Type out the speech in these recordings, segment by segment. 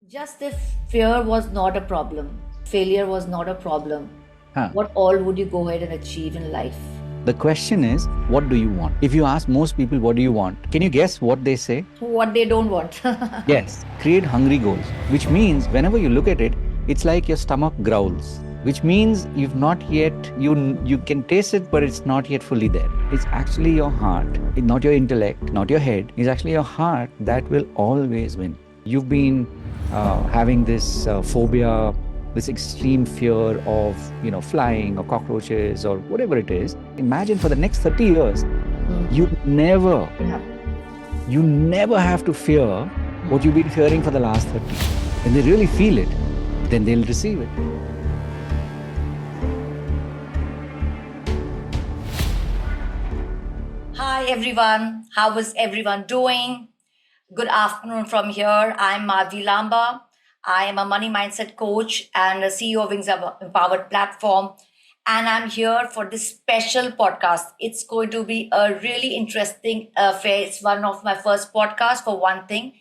Just if fear was not a problem, failure was not a problem, Huh. what all would you go ahead and achieve in life? The question is, what do you want? If you ask most people, what do you want? Can you guess what they say? What they don't want. Yes, create hungry goals, which means whenever you look at it, it's like your stomach growls, which means you've not yet, you can taste it, but it's not yet fully there. It's actually your heart, not your intellect, not your head. It's actually your heart that will always win. You've been having this phobia, this extreme fear of, flying or cockroaches or whatever it is. Imagine for the next 30 years, you never, Yeah. you never have to fear what you've been fearing for the last 30. When they really feel it, then they'll receive it. Hi everyone, how is everyone doing? Good afternoon from here. I'm Madhavi Lamba. I am a money mindset coach and a CEO of Wings Empowered platform. And I'm here for this special podcast. It's going to be a really interesting affair. It's one of my first podcasts for one thing.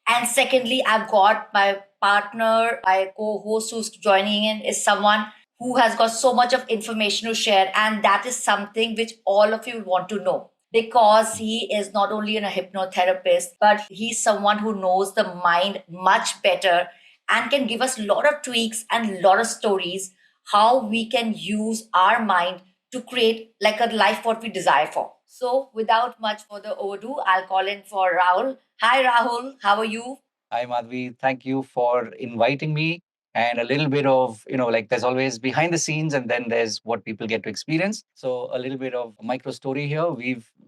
And secondly, I've got my partner, my co-host who's joining in is someone who has got so much of information to share. And that is something which all of you want to know because he is not only a hypnotherapist, but he's someone who knows the mind much better and can give us a lot of tweaks and a lot of stories how we can use our mind to create like a life what we desire for. So without much further ado, I'll call in for Rahul. Hi Rahul, how are you? Hi, Madhvi. Thank you for inviting me. And a little bit of, like there's always behind the scenes and then there's what people get to experience. So a little bit of micro story here.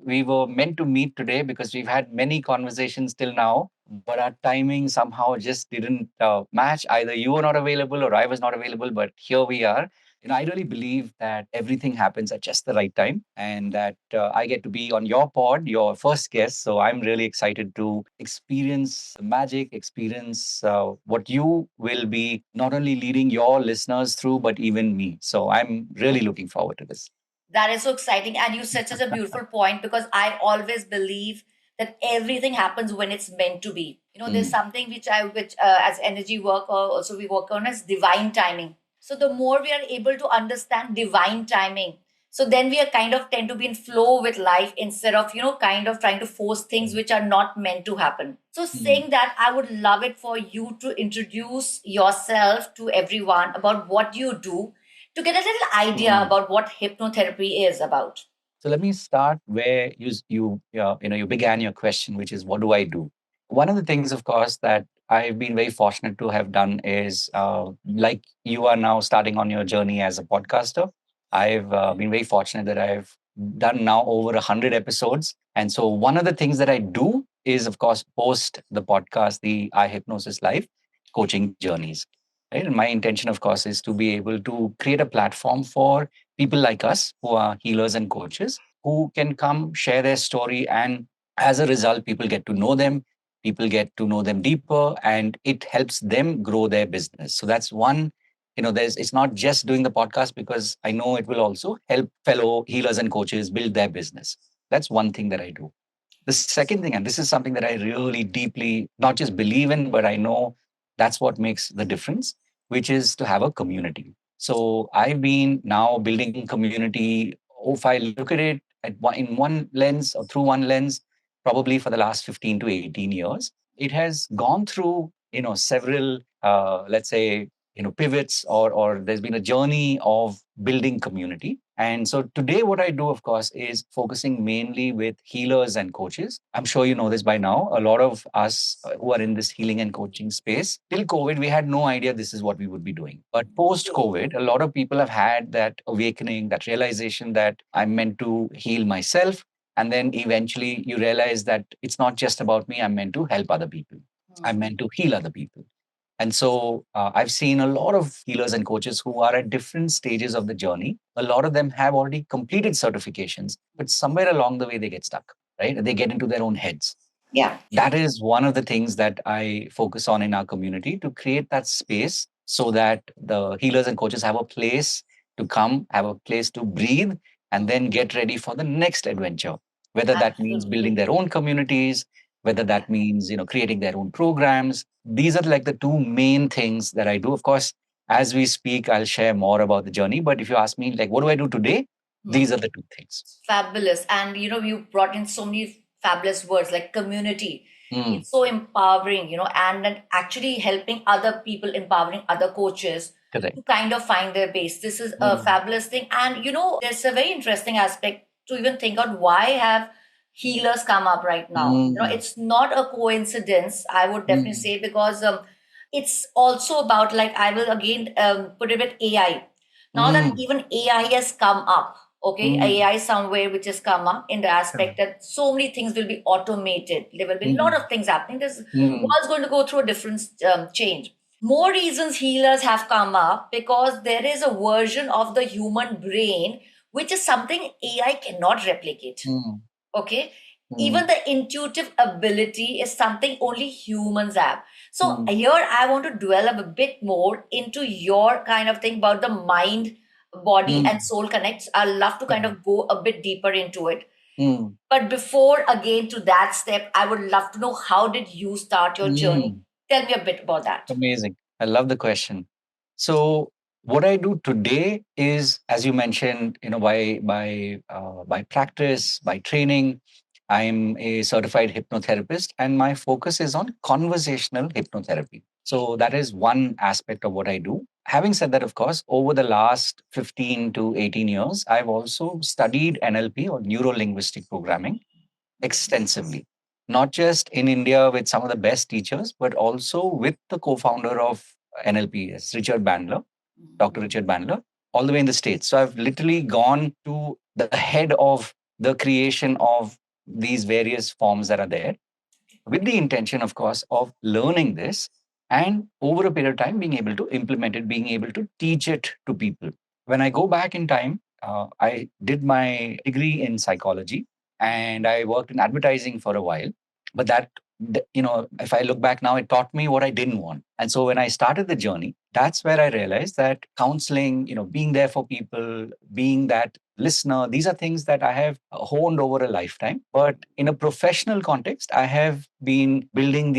We were meant to meet today because we've had many conversations till now, but our timing somehow just didn't match. Either you were not available or I was not available, but here we are. I really believe that everything happens at just the right time and that I get to be on your pod, your first guest. So I'm really excited to experience the magic, experience what you will be not only leading your listeners through, but even me. So I'm really looking forward to this. That is so exciting. And you said such a beautiful point because I always believe that everything happens when it's meant to be. There's Mm. something which as energy work or also we work on as divine timing. So the more we are able to understand divine timing, so then we are kind of tend to be in flow with life instead of, kind of trying to force things which are not meant to happen. So Mm. saying that, I would love it for you to introduce yourself to everyone about what you do to get a little idea Mm. about what hypnotherapy is about. So let me start where you began your question, which is what do I do? One of the things, of course, that I've been very fortunate to have done is like you are now starting on your journey as a podcaster. I've been very fortunate that I've done now over 100 episodes, and so one of the things that I do is, of course, post the podcast, the I Hypnosis Live coaching journeys. Right, and my intention, of course, is to be able to create a platform for people like us who are healers and coaches who can come share their story. And as a result, people get to know them, people get to know them deeper, and it helps them grow their business. So that's one. It's not just doing the podcast because I know it will also help fellow healers and coaches build their business. That's one thing that I do. The second thing, and this is something that I really deeply not just believe in, but I know that's what makes the difference, which is to have a community. So I've been now building community. If I look at it in one lens or through one lens, probably for the last 15 to 18 years, it has gone through, several, let's say, pivots or there's been a journey of building community. And so today, what I do, of course, is focusing mainly with healers and coaches. I'm sure you know this by now. A lot of us who are in this healing and coaching space, till COVID, we had no idea this is what we would be doing. But post COVID, a lot of people have had that awakening, that realization that I'm meant to heal myself. And then eventually you realize that it's not just about me, I'm meant to help other people. I'm meant to heal other people. And so I've seen a lot of healers and coaches who are at different stages of the journey. A lot of them have already completed certifications, but somewhere along the way they get stuck, right? They get into their own heads. Yeah. That is one of the things that I focus on in our community to create that space so that the healers and coaches have a place to come, have a place to breathe, and then get ready for the next adventure, whether that means building Absolutely. their own communities, whether that means, creating their own programs. These are like the two main things that I do. Of course, as we speak, I'll share more about the journey. But if you ask me, like, what do I do today? These Hmm. are the two things. Fabulous. And you brought in so many fabulous words like community. Mm, It's so empowering, and then actually helping other people, empowering other coaches to correct. kind of find their base. This is a Mm, fabulous thing. And there's a very interesting aspect to even think out, why have healers come up right now? mm, It's not a coincidence, I would definitely mm, say, because it's also about, like, I will again put it with AI. Now that mm, even AI has come up, okay, mm, AI somewhere which has come up in the aspect correct. that so many things will be automated. There will be a lot Mm, of things happening. This mm, world's going to go through a different change. More reasons healers have come up because there is a version of the human brain which is something AI cannot replicate. mm, Okay, even mm, the intuitive ability is something only humans have. So mm, here I want to develop a bit more into your kind of thing about the mind, body mm, and soul connects. I love to kind correct. of go a bit deeper into it, Mm, but before again to that step, I would love to know, how did you start your journey? mm. Tell me a bit about that. Amazing. I love the question. So what I do today is, as you mentioned, by practice, by training, I'm a certified hypnotherapist, and my focus is on conversational hypnotherapy. So that is one aspect of what I do. Having said that, of course, over the last 15 to 18 years, I've also studied NLP or neuro linguistic programming extensively, not just in India with some of the best teachers, but also with the co founder of NLP, yes, Richard Bandler, Dr. Richard Bandler, all the way in the States. So I've literally gone to the head of the creation of these various forms that are there with the intention, of course, of learning this and over a period of time being able to implement it, being able to teach it to people. When I go back in time, I did my degree in psychology and I worked in advertising for a while. But if I look back now, it taught me what I didn't want. And so when I started the journey, that's where I realized that counseling, being there for people, being that listener, these are things that I have honed over a lifetime. But in a professional context, I have been building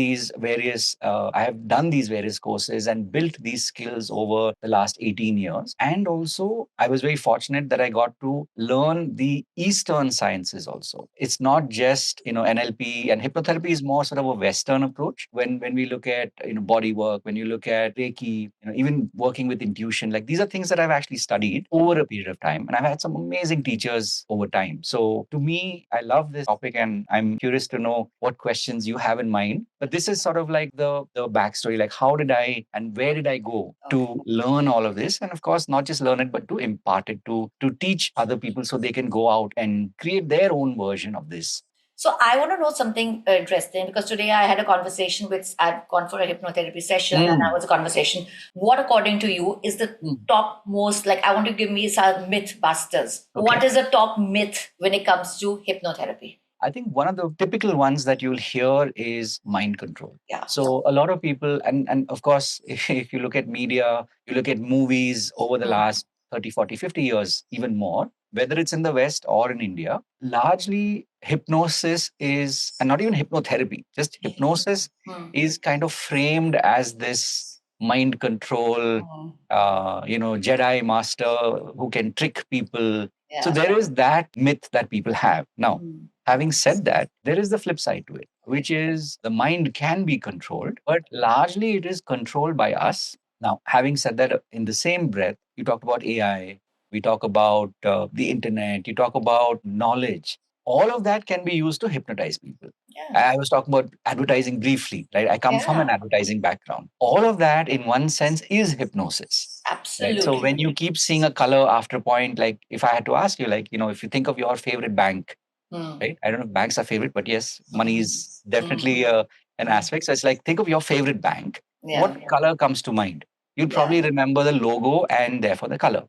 I have done these various courses and built these skills over the last 18 years. And also, I was very fortunate that I got to learn the Eastern sciences also. It's not just, NLP, and hypnotherapy is more sort of a Western approach. When we look at, body work, when you look at Reiki, even working with intuition, like these are things that I've actually studied over a period of time. And I've had some amazing teachers over time. So to me, I love this topic and I'm curious to know what questions you have in mind. But this is sort of like the backstory, like how did I and where did I go Okay. to learn all of this? And of course, not just learn it, but to impart it to teach other people so they can go out and create their own version of this. So I want to know something interesting, because today I had a conversation with, I'd gone for a hypnotherapy session and I Mm, was a conversation. What, according to you, is the mm. top most, like, I want to give me some myth busters. What Okay. is the top myth when it comes to hypnotherapy? I think one of the typical ones that you'll hear is mind control. Yeah. So a lot of people, and of course, if you look at media, you look at movies over the Hmm. last 30, 40, 50 years, even more, whether it's in the West or in India, largely hypnosis is, and not even hypnotherapy, just hypnosis Hmm. is kind of framed as this mind control, Hmm. Jedi master who can trick people. So Yeah. there is that myth that people have. Now, Hmm. having said that, there is the flip side to it, which is the mind can be controlled, but largely it is controlled by us. Now, having said that, in the same breath, you talked about AI, we talk about the internet, you talk about knowledge. All of that can be used to hypnotize people. Yeah. I was talking about advertising briefly, right? I come from Yeah. an advertising background. All of that, in one sense, is hypnosis. Right. So Absolutely. when you keep seeing a color after a point, like if I had to ask you, like, if you think of your favorite bank, Hmm. right? I don't know if banks are favorite, but yes, money Hmm. is Hmm. definitely an aspect. So it's like, think of your favorite bank. Yeah. What color comes to mind? You'll Yeah. probably remember the logo and therefore the color.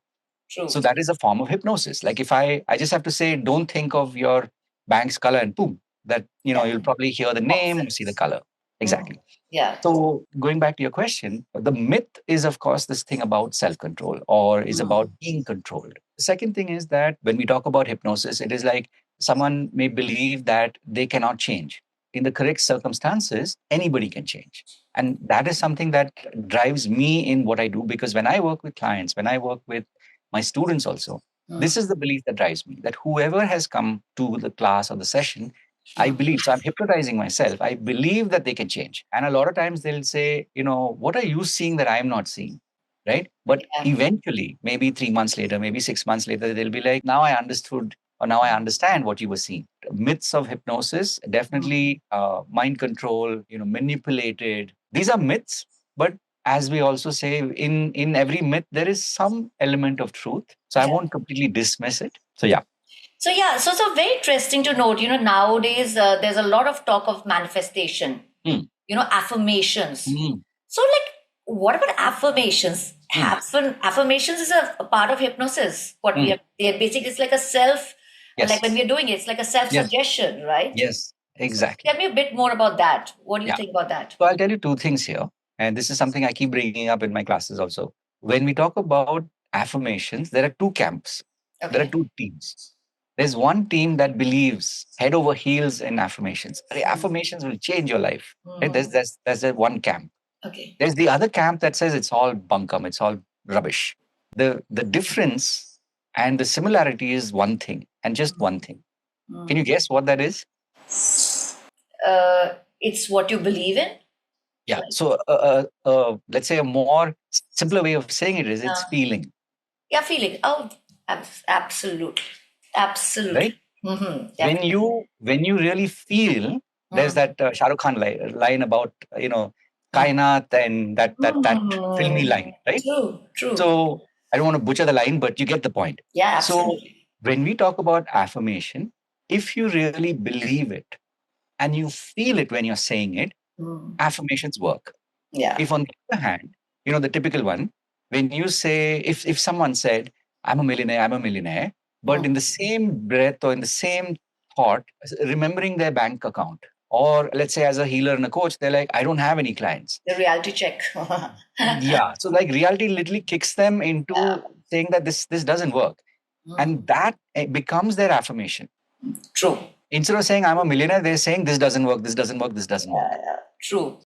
True. So that is a form of hypnosis. Like if I just have to say, don't think of your bank's color and boom, that, Yeah. you'll probably hear the name or see the Opposites. color. Hmm. Exactly. Yeah. So going back to your question, the myth is, of course, this thing about self-control or is about Hmm. being controlled. The second thing is that when we talk about hypnosis, it is like someone may believe that they cannot change. in the correct circumstances, anybody can change. And that is something that drives me in what I do, because when I work with clients, when I work with my students also, this is the belief that drives me, that whoever has come to the class or the session, I believe, so I'm hypnotizing myself. I believe that they can change. And a lot of times they'll say, what are you seeing that I'm not seeing? Right. But Yeah. eventually, maybe 3 months later, maybe 6 months later, they'll be like, now I understood, or now I understand what you were seeing. Myths of hypnosis, definitely mind control, manipulated. These are myths, but as we also say, in every myth, there is some element of truth. So I Yeah. won't completely dismiss it. So yeah. So very interesting to note. Nowadays there's a lot of talk of manifestation. Affirmations. So, like, what about affirmations? Affirmations is a part of hypnosis. What we are, they're basically, it's like a self. Yes. Like when we're doing it, it's like a self-suggestion, right? Yes, exactly. So tell me a bit more about that. What do you think about that? So I'll tell you two things here. And this is something I keep bringing up in my classes also. When we talk about affirmations, there are two camps. There are two teams. There's one team that believes head over heels in affirmations. Affirmations will change your life. Right? There's that one camp. Okay. There's the other camp that says it's all bunkum, it's all rubbish. The difference and the similarity is one thing, and just one thing. Can you guess what that is? It's what you believe in. Yeah. So let's say a more simpler way of saying it is it's feeling. Yeah, feeling. Oh, absolutely. Right? When you really feel, there's that Shah Rukh Khan line about kainat and that filmy line, right? True. So I don't want to butcher the line, but you get the point. Yeah, So absolutely. when we talk about affirmation, if you really believe it and you feel it when you're saying it, affirmations work. Yeah. If on the other hand, the typical one, when you say, if someone said, I'm a millionaire, but in the same breath or in the same thought, remembering their bank account, or let's say as a healer and a coach, they're like, I don't have any clients. The reality check. Yeah. So like reality literally kicks them into saying that this doesn't work. And that becomes their affirmation. True. Instead of saying I'm a millionaire, they're saying this doesn't work, this doesn't work, this doesn't work. True.